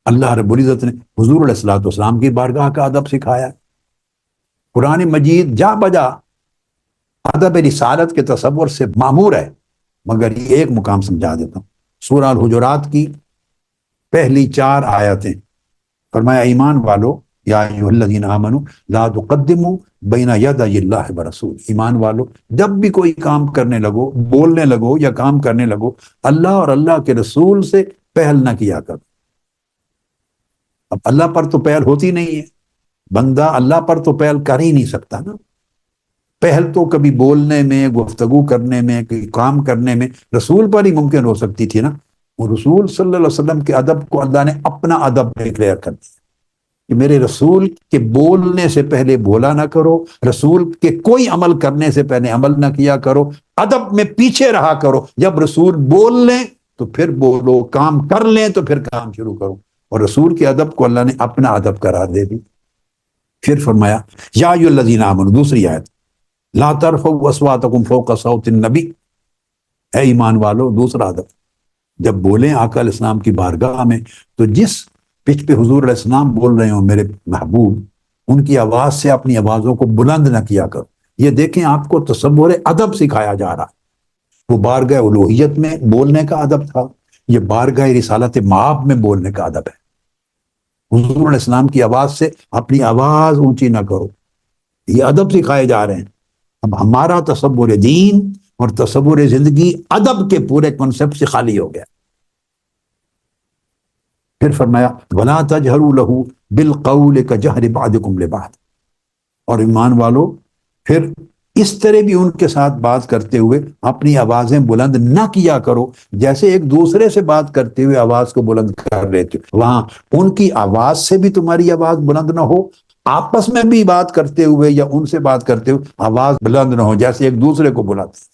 اللہ رب العزت نے حضور علیہ الصلوۃ والسلام کی بارگاہ کا ادب سکھایا۔ قرآن مجید جا بجا ادب رسالت کے تصور سے معمور ہے، مگر یہ ایک مقام سمجھا دیتا ہوں۔ سورہ الحجرات کی پہلی 4 آیتیں، فرمایا ایمان والو یا ایھا الذین آمنوا لا تقدموا بین یدی اللہ ورسول، ایمان والو جب بھی کوئی کام کرنے لگو، بولنے لگو یا کام کرنے لگو، اللہ اور اللہ کے رسول سے پہل نہ کیا کرو۔ اب اللہ پر تو پہل ہوتی نہیں ہے، بندہ اللہ پر تو پہل کر ہی نہیں سکتا نا۔ پہل تو کبھی بولنے میں، گفتگو کرنے میں، کام کرنے میں رسول پر ہی ممکن ہو سکتی تھی نا۔ وہ رسول صلی اللہ علیہ وسلم کے ادب کو اللہ نے اپنا ادب ڈکلیئر کر دیا کہ میرے رسول کے بولنے سے پہلے بولا نہ کرو، رسول کے کوئی عمل کرنے سے پہلے عمل نہ کیا کرو، ادب میں پیچھے رہا کرو۔ جب رسول بول لیں تو پھر بولو، کام کر لیں تو پھر کام شروع کرو۔ اور رسول کے ادب کو اللہ نے اپنا ادب قرار دے دی۔ پھر فرمایا یا ایھا الذین آمنوا، دوسری آیت، لا ترفعوا اصواتکم فوق صوت النبی، اے ایمان والو، دوسرا ادب، جب بولیں آقا علیہ السلام کی بارگاہ میں تو جس پچ پہ حضور علیہ السلام بول رہے ہوں میرے محبوب، ان کی آواز سے اپنی آوازوں کو بلند نہ کیا کرو۔ یہ دیکھیں آپ کو تصور ادب سکھایا جا رہا ہے۔ وہ بارگاہ الوہیت میں بولنے کا ادب تھا، یہ بارگاہ رسالت مآب میں بولنے کا ادب ہے۔ حضور علیہ السلام کی آواز سے اپنی آواز اونچی نہ کرو، یہ ادب سکھائے جا رہے ہیں۔ اب ہمارا تصور دین اور تصور زندگی ادب کے پورے کنسپٹ سے خالی ہو گیا۔ پھر فرمایا وَلَا تَجْهَرُوا لَهُ بِالْقَوْلِ كَجَهْرِ بَعْضِكُمْ لِبَعْضٍ، اور ایمان والو پھر اس طرح بھی ان کے ساتھ بات کرتے ہوئے اپنی آوازیں بلند نہ کیا کرو جیسے ایک دوسرے سے بات کرتے ہوئے آواز کو بلند کر لیتے ہو۔ وہاں ان کی آواز سے بھی تمہاری آواز بلند نہ ہو، آپس میں بھی بات کرتے ہوئے یا ان سے بات کرتے ہوئے آواز بلند نہ ہو جیسے ایک دوسرے کو بلاتے۔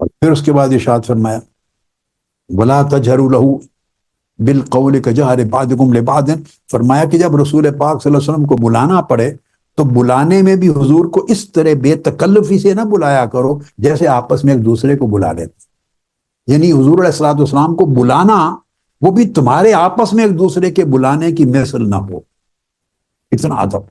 اور پھر اس کے بعد ارشاد فرمایا وَلَا تَجْهَرُوا لَهُ بالقول كجهر بعضكم لبعض، فرمایا کہ جب رسول پاک صلی اللہ علیہ وسلم کو بلانا پڑے تو بلانے میں بھی حضور کو اس طرح بے تکلفی سے نہ بلایا کرو جیسے آپس میں ایک دوسرے کو بلا لیتے۔ یعنی حضور علیہ الصلوۃ والسلام کو بلانا وہ بھی تمہارے آپس میں ایک دوسرے کے بلانے کی مثل نہ ہو، اتنا ادب۔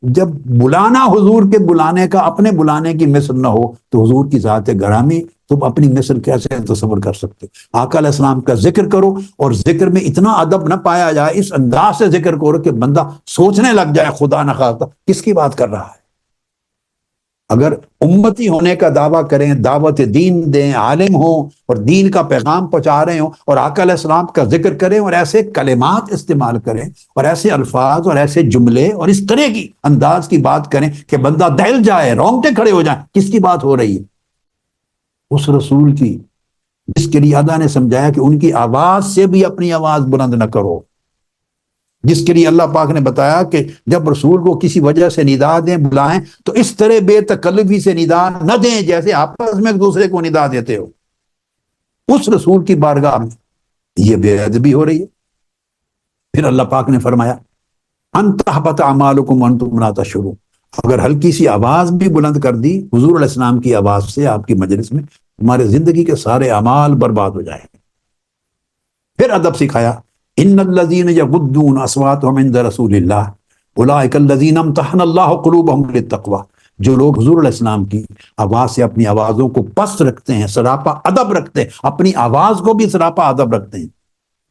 جب بلانا حضور کے بلانے کا اپنے بلانے کی مثل نہ ہو تو حضور کی ذات گرامی تم اپنی مثل کیسے تصور کر سکتے؟ آقا علیہ السلام کا ذکر کرو اور ذکر میں اتنا ادب نہ پایا جائے، اس انداز سے ذکر کرو کہ بندہ سوچنے لگ جائے خدا نخواستہ کس کی بات کر رہا ہے۔ اگر امتی ہونے کا دعویٰ کریں، دعوت دین دیں، عالم ہوں اور دین کا پیغام پہنچا رہے ہوں اور آقا علیہ السلام کا ذکر کریں اور ایسے کلمات استعمال کریں اور ایسے الفاظ اور ایسے جملے اور اس طرح کی انداز کی بات کریں کہ بندہ دہل جائے، رونگٹے کھڑے ہو جائیں، کس کی بات ہو رہی ہے؟ اس رسول کی، جس کے لیے اللہ نے سمجھایا کہ ان کی آواز سے بھی اپنی آواز بلند نہ کرو، جس کے لیے اللہ پاک نے بتایا کہ جب رسول کو کسی وجہ سے ندا دیں، بلائیں تو اس طرح بے تکلفی سے ندا نہ دیں جیسے آپس میں ایک دوسرے کو ندا دیتے ہو۔ اس رسول کی بارگاہ میں یہ بے ادبی ہو رہی ہے۔ پھر اللہ پاک نے فرمایا ان تحبط اعمالکم وانتم لا تشعرون، اگر ہلکی سی آواز بھی بلند کر دی حضور علیہ السلام کی آواز سے آپ کی مجلس میں، تمہارے زندگی کے سارے اعمال برباد ہو جائیں گے۔ پھر ادب سکھایا ان الذین یغضون اصواتهم عند رسول اللہ اولئک الذین امتحن اللہ قلوبهم للتقوی، جو لوگ حضور علیہ السلام کی آواز سے اپنی آوازوں کو پست رکھتے ہیں، سراپا ادب رکھتے ہیں، اپنی آواز کو بھی سراپا ادب رکھتے ہیں،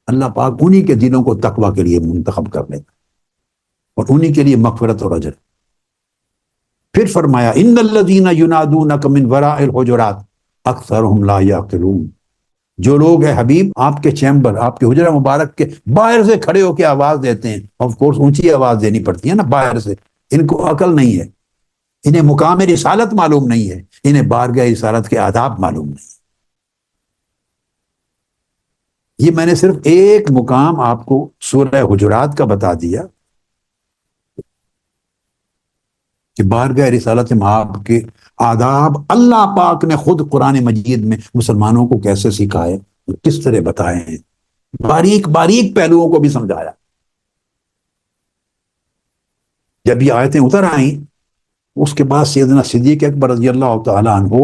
اللہ پاک انہی کے دلوں کو تقوی کے لیے منتخب کر لیتا اور انہی کے لیے مغفرت اور اجر۔ پھر فرمایا ان الذین ینادونک من وراء الحجرات اکثرهم لا یعقلون، جو لوگ ہیں حبیب آپ کے چیمبر، آپ کے حجرہ مبارک کے باہر سے کھڑے ہو کے آواز دیتے ہیں، آف کورس اونچی آواز دینی پڑتی ہے نا باہر سے، ان کو عقل نہیں ہے، انہیں مقام رسالت معلوم نہیں ہے، انہیں بارگاہ رسالت کے آداب معلوم نہیں۔ یہ میں نے صرف ایک مقام آپ کو سورہ حجرات کا بتا دیا کہ بارگاہ رسالت مآب کے آداب اللہ پاک نے خود قرآن مجید میں مسلمانوں کو کیسے سکھائے، کس طرح بتائے ہیں، باریک باریک پہلوؤں کو بھی سمجھایا۔ جب یہ آیتیں اتر آئیں اس کے بعد سیدنا صدیق اکبر رضی اللہ تعالیٰ عنہ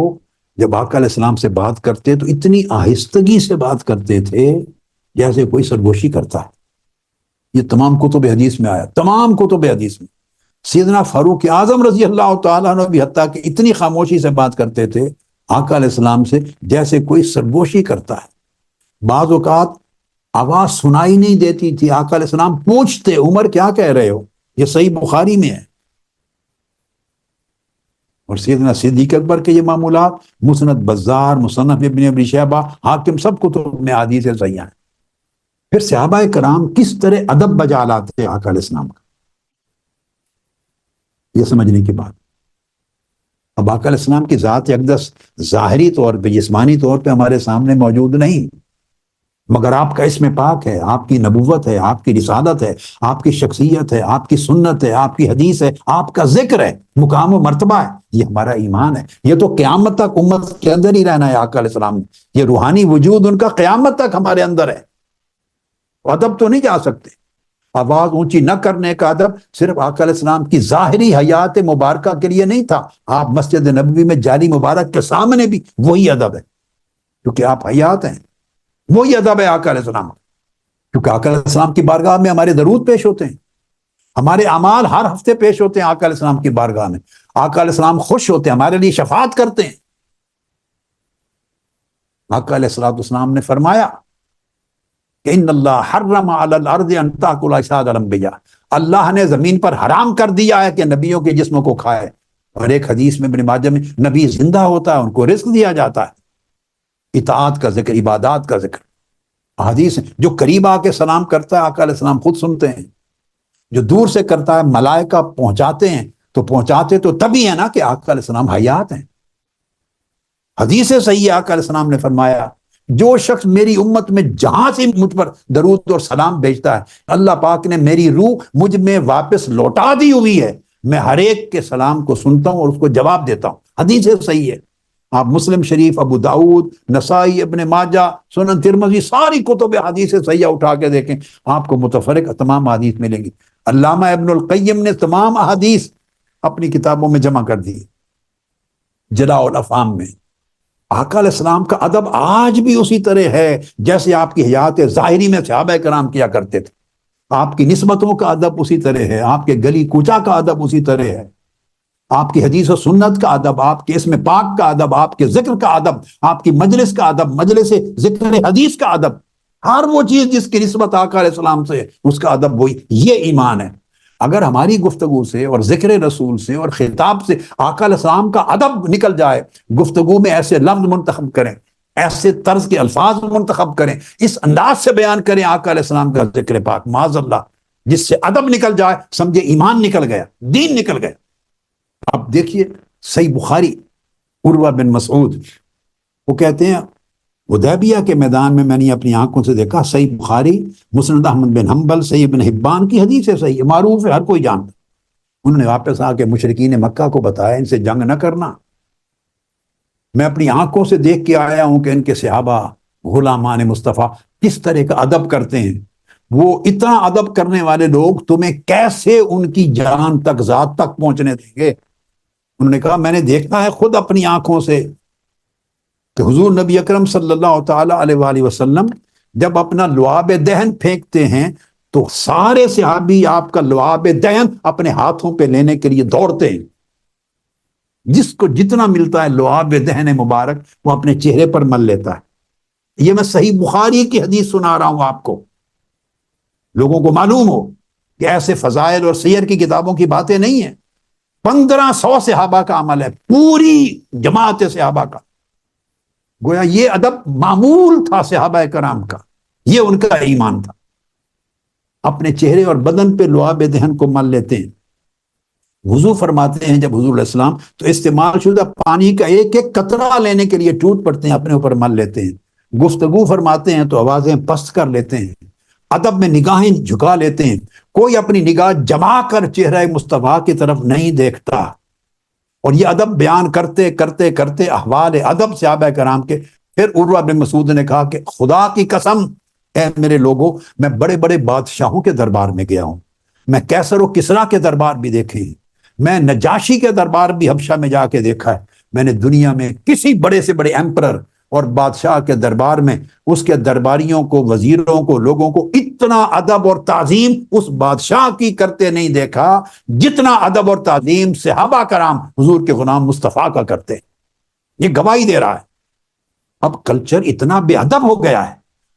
جب آقا علیہ السلام سے بات کرتے تو اتنی آہستگی سے بات کرتے تھے جیسے کوئی سرگوشی کرتا ہے۔ یہ تمام کتب حدیث میں آیا، تمام کتب حدیث میں۔ سیدنا فاروق اعظم رضی اللہ تعالیٰ عنہ بھی حتیٰ کہ اتنی خاموشی سے بات کرتے تھے آقا علیہ السلام سے جیسے کوئی سرگوشی کرتا ہے۔ بعض اوقات آواز سنائی نہیں دیتی تھی، آقا علیہ السلام پوچھتے عمر کیا کہہ رہے ہو، یہ صحیح بخاری میں ہے۔ اور سیدنا صدیق اکبر کے یہ معمولات مسند بزار، مصنف ابن ابی شیبہ، حاکم سب کتب میں حدیث صحیح ہیں۔ پھر صحابہ کرام کس طرح ادب بجا لاتے آقا علیہ السلام کا، یہ سمجھنے کی بات۔ اب آقا علیہ السلام کی ذات اقدس ظاہری طور پہ، جسمانی طور پہ ہمارے سامنے موجود نہیں، مگر آپ کا اسم پاک ہے، آپ کی نبوت ہے، آپ کی رسالت ہے، آپ کی شخصیت ہے، آپ کی سنت ہے، آپ کی حدیث ہے، آپ کا ذکر ہے، مقام و مرتبہ ہے، یہ ہمارا ایمان ہے۔ یہ تو قیامت تک امت کے اندر ہی رہنا ہے آقا علیہ السلام نے، یہ روحانی وجود ان کا قیامت تک ہمارے اندر ہے۔ ادب تو نہیں جا سکتے، آواز اونچی نہ کرنے کا ادب صرف آقا علیہ السلام کی ظاہری حیات مبارکہ کے لیے نہیں تھا، آپ مسجد نبوی میں جاری مبارک کے سامنے بھی وہی ادب ہے، کیونکہ آپ حیات ہیں، وہی ادب ہے آقا علیہ السلام، کیونکہ آقا علیہ السلام کی بارگاہ میں ہمارے درود پیش ہوتے ہیں، ہمارے اعمال ہر ہفتے پیش ہوتے ہیں آقا علیہ السلام کی بارگاہ میں، آقا علیہ السلام خوش ہوتے ہیں، ہمارے لیے شفاعت کرتے ہیں۔ آقا علیہ السلام نے فرمایا کہ ان اللہ حرم علی الارض ان تاکل اجساد الانبیاء، اللہ نے زمین پر حرام کر دیا ہے کہ نبیوں کے جسموں کو کھائے، اور ایک حدیث میں ابن ماجہ میں نبی زندہ ہوتا ہے ان کو رزق دیا جاتا ہے، اطاعت کا ذکر، عبادات کا ذکر، حدیث ہے۔ جو قریب آ کے سلام کرتا ہے آقا علیہ السلام خود سنتے ہیں، جو دور سے کرتا ہے ملائکہ پہنچاتے ہیں، تو پہنچاتے تو تبھی ہے نا کہ آقا علیہ السلام حیات ہیں۔ حدیث صحیح ہے، آقا علیہ السلام نے فرمایا جو شخص میری امت میں جہاں سے مجھ پر درود اور سلام بھیجتا ہے، اللہ پاک نے میری روح مجھ میں واپس لوٹا دی ہوئی ہے، میں ہر ایک کے سلام کو سنتا ہوں اور اس کو جواب دیتا ہوں۔ حدیث صحیح ہے، آپ مسلم شریف، ابو داؤد، نسائی، ابن ماجہ، سنن ترمذی، ساری کتب حدیث صحیحہ اٹھا کے دیکھیں، آپ کو متفرق تمام حدیث ملیں گی۔ علامہ ابن القیم نے تمام احادیث اپنی کتابوں میں جمع کر دی، جلاء الافہام میں۔ آقا علیہ السلام کا ادب آج بھی اسی طرح ہے جیسے آپ کی حیات ظاہری میں صحابہ کرام کیا کرتے تھے، آپ کی نسبتوں کا ادب اسی طرح ہے، آپ کے گلی کوچا کا ادب اسی طرح ہے، آپ کی حدیث و سنت کا ادب، آپ کے اسم پاک کا ادب، آپ کے ذکر کا ادب، آپ کی مجلس کا ادب، مجلس ذکر حدیث کا ادب، ہر وہ چیز جس کی نسبت آقا علیہ السلام سے اس کا ادب وہی، یہ ایمان ہے۔ اگر ہماری گفتگو سے اور ذکر رسول سے اور خطاب سے آقا علیہ السلام کا ادب نکل جائے، گفتگو میں ایسے لفظ منتخب کریں، ایسے طرز کے الفاظ منتخب کریں، اس انداز سے بیان کریں آقا علیہ السلام کا ذکر پاک، معاذ اللہ، جس سے ادب نکل جائے، سمجھے ایمان نکل گیا، دین نکل گیا۔ اب دیکھیے صحیح بخاری، عروہ بن مسعود وہ کہتے ہیں حدیبیہ کے میدان میں نے اپنی آنکھوں سے دیکھا، صحیح بخاری، مسند احمد بن حنبل، صحیح ابن حبان کی حدیث ہے، صحیح معروف ہے، ہر کوئی جانتا۔ انہوں نے واپس آ کے مشرکین مکہ کو بتایا ان سے جنگ نہ کرنا، میں اپنی آنکھوں سے دیکھ کے آیا ہوں کہ ان کے صحابہ غلامان مصطفیٰ کس طرح کا ادب کرتے ہیں، وہ اتنا ادب کرنے والے لوگ تمہیں کیسے ان کی جان تک، ذات تک پہنچنے دیں گے۔ انہوں نے کہا میں نے دیکھا ہے خود اپنی آنکھوں سے کہ حضور نبی اکرم صلی اللہ تعالی علیہ وآلہ وسلم جب اپنا لعاب دہن پھینکتے ہیں تو سارے صحابی آپ کا لعاب دہن اپنے ہاتھوں پہ لینے کے لیے دوڑتے ہیں، جس کو جتنا ملتا ہے لعاب دہن مبارک وہ اپنے چہرے پر مل لیتا ہے۔ یہ میں صحیح بخاری کی حدیث سنا رہا ہوں آپ کو، لوگوں کو معلوم ہو کہ ایسے فضائل اور سیر کی کتابوں کی باتیں نہیں ہیں، 1500 صحابہ کا عمل ہے، پوری جماعت صحابہ کا، گویا یہ ادب معمول تھا صحابہ کرام کا، یہ ان کا ایمانتھا۔ اپنے چہرے اور بدن پہ لعاب دہن کو مل لیتے ہیں، وضو فرماتے ہیں جب حضور علیہ السلام تو استعمال شدہ پانی کا ایک ایک قطرہ لینے کے لیے ٹوٹ پڑتے ہیں، اپنے اوپر مل لیتے ہیں، گفتگو فرماتے ہیں تو آوازیں پست کر لیتے ہیں، ادب میں نگاہیں جھکا لیتے ہیں، کوئی اپنی نگاہ جما کر چہرہ مصطفیٰ کی طرف نہیں دیکھتا، اور یہ ادب بیان کرتے کرتے کرتے احوال ادب صحابہ کرام کے۔ پھر عروہ بن مسعود نے کہا کہ خدا کی قسم اے میرے لوگوں، میں بڑے بڑے بادشاہوں کے دربار میں گیا ہوں، میں کیسر و کسریٰ کے دربار بھی دیکھے ہیں، میں نجاشی کے دربار بھی حبشہ میں جا کے دیکھا ہے، میں نے دنیا میں کسی بڑے سے بڑے ایمپرر اور بادشاہ کے دربار میں اس کے درباریوں کو، وزیروں کو، لوگوں کو اتنا ادب اور تعظیم اس بادشاہ کی کرتے نہیں دیکھا جتنا ادب اور تعظیم صحابہ کرام حضور کے غلام مصطفیٰ کا کرتے. یہ گواہی دے رہا ہے. اب کلچر اتنا بے ادب ہو گیا ہے،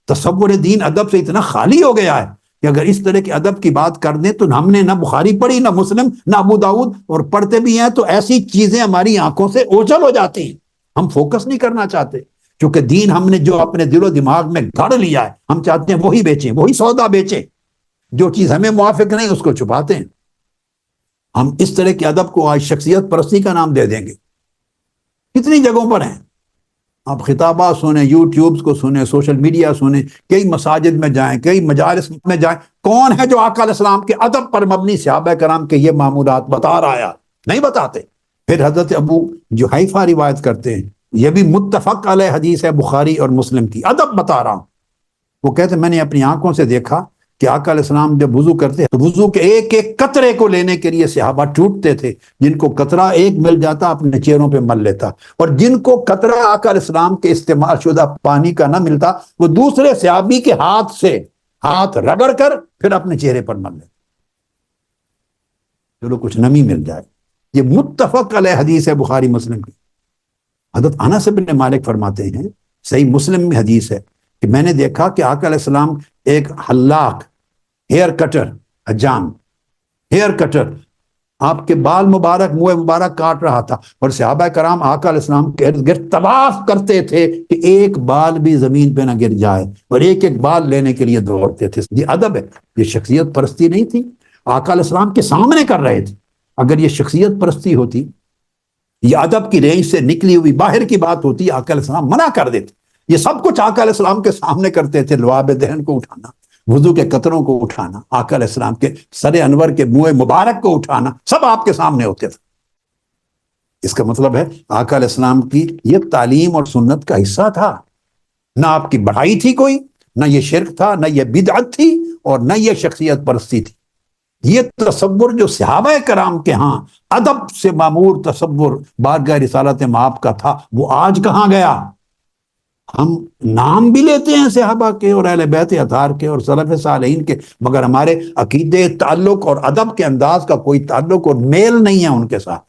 تصور دین ادب سے اتنا خالی ہو گیا ہے کہ اگر اس طرح کے ادب کی بات کر دیں تو ہم نے نہ بخاری پڑھی، نہ مسلم، نہ ابو داؤد، اور پڑھتے بھی ہیں تو ایسی چیزیں ہماری آنکھوں سے اوجھل ہو جاتی ہیں. ہم فوکس نہیں کرنا چاہتے کیونکہ دین ہم نے جو اپنے دل و دماغ میں گڑھ لیا ہے ہم چاہتے ہیں وہی بیچیں، وہی سودا بیچیں. جو چیز ہمیں موافق نہیں اس کو چھپاتے ہیں. ہم اس طرح کے ادب کو آج شخصیت پرستی کا نام دے دیں گے. کتنی جگہوں پر ہیں، آپ خطابات سنیں، یوٹیوبز کو سنیں، سوشل میڈیا سنیں، کئی مساجد میں جائیں، کئی مجالس میں جائیں، کون ہے جو آقا علیہ السلام کے ادب پر مبنی صحابہ کرام کے یہ معمولات بتا رہا ہے؟ نہیں بتاتے. پھر حضرت ابو جحیفہ روایت کرتے ہیں، یہ بھی متفق علیہ حدیث ہے بخاری اور مسلم کی، ادب بتا رہا ہوں. وہ کہتے ہیں میں نے اپنی آنکھوں سے دیکھا کہ آقا علیہ السلام جب وضو کرتے تو وضو کے ایک ایک قطرے کو لینے کے لیے صحابہ ٹوٹتے تھے. جن کو قطرہ ایک مل جاتا اپنے چہروں پہ مل لیتا، اور جن کو قطرہ آقا علیہ السلام کے استعمال شدہ پانی کا نہ ملتا وہ دوسرے صحابی کے ہاتھ سے ہاتھ رگڑ کر پھر اپنے چہرے پر مل لیتا، چلو کچھ نمی مل جائے. یہ متفق علیہ حدیث ہے بخاری مسلم کی. حضرت انس بن مالک فرماتے ہیں، صحیح مسلم میں حدیث ہے کہ میں نے دیکھا کہ آقا علیہ السلام ایک حلاق، ہیئر کٹر، حجام ہیئر کٹر آپ کے بال مبارک، منہ مبارک کاٹ رہا تھا، اور صحابہ کرام آقا علیہ السلام کے ارد گرد طواف کرتے تھے کہ ایک بال بھی زمین پہ نہ گر جائے، اور ایک ایک بال لینے کے لیے دوڑتے تھے. یہ ادب ہے، یہ شخصیت پرستی نہیں تھی. آقا علیہ السلام کے سامنے کر رہے تھے. اگر یہ شخصیت پرستی ہوتی، یہ ادب کی رینج سے نکلی ہوئی باہر کی بات ہوتی، آقا علیہ السلام منع کر دیتے. یہ سب کچھ آقا علیہ السلام کے سامنے کرتے تھے. لعاب دہن کو اٹھانا، وضو کے قطروں کو اٹھانا، آقا علیہ السلام کے سر انور کے منہ مبارک کو اٹھانا، سب آپ کے سامنے ہوتے تھے. اس کا مطلب ہے آقا علیہ السلام کی یہ تعلیم اور سنت کا حصہ تھا. نہ آپ کی بڑھائی تھی کوئی، نہ یہ شرک تھا، نہ یہ بدعت تھی، اور نہ یہ شخصیت پرستی تھی. یہ تصور جو صحابہ کرام کے ہاں ادب سے معمور تصور بارگاہ رسالت مآب کا تھا، وہ آج کہاں گیا؟ ہم نام بھی لیتے ہیں صحابہ کے اور اہل بیت اطہار کے اور سلف صالحین کے، مگر ہمارے عقیدے، تعلق اور ادب کے انداز کا کوئی تعلق اور میل نہیں ہے ان کے ساتھ.